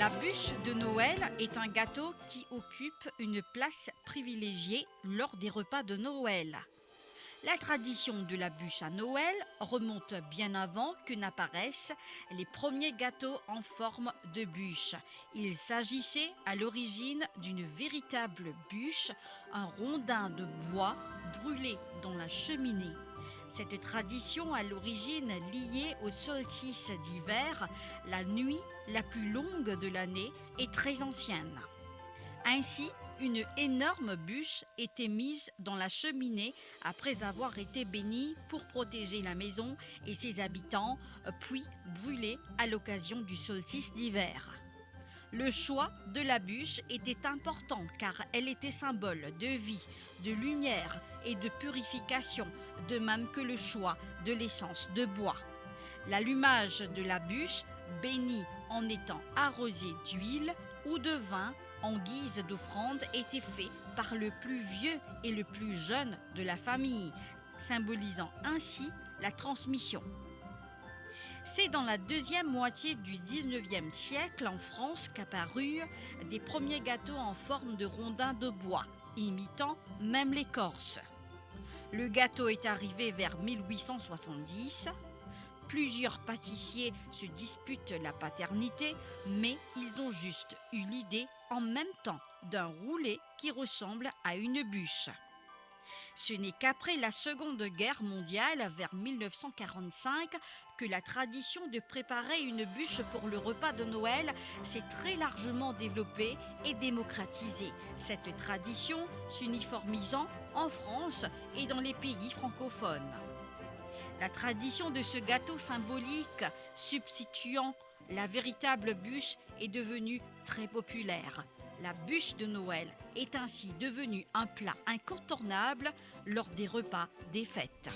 La bûche de Noël est un gâteau qui occupe une place privilégiée lors des repas de Noël. La tradition de la bûche à Noël remonte bien avant que n'apparaissent les premiers gâteaux en forme de bûche. Il s'agissait à l'origine d'une véritable bûche, un rondin de bois brûlé dans la cheminée. Cette tradition, à l'origine liée au solstice d'hiver, la nuit la plus longue de l'année, est très ancienne. Ainsi, une énorme bûche était mise dans la cheminée après avoir été bénie pour protéger la maison et ses habitants, puis brûlée à l'occasion du solstice d'hiver. Le choix de la bûche était important car elle était symbole de vie, de lumière et de purification, de même que le choix de l'essence de bois. L'allumage de la bûche, bénie en étant arrosée d'huile ou de vin en guise d'offrande, était fait par le plus vieux et le plus jeune de la famille, symbolisant ainsi la transmission. C'est dans la deuxième moitié du XIXe siècle en France qu'apparurent des premiers gâteaux en forme de rondins de bois, imitant même l'écorce. Le gâteau est arrivé vers 1870. Plusieurs pâtissiers se disputent la paternité, mais ils ont juste eu l'idée en même temps d'un roulé qui ressemble à une bûche. Ce n'est qu'après la Seconde Guerre mondiale, vers 1945, que la tradition de préparer une bûche pour le repas de Noël s'est très largement développée et démocratisée. Cette tradition s'uniformisant en France et dans les pays francophones. La tradition de ce gâteau symbolique substituant la véritable bûche est devenue très populaire. La bûche de Noël est ainsi devenue un plat incontournable lors des repas des fêtes.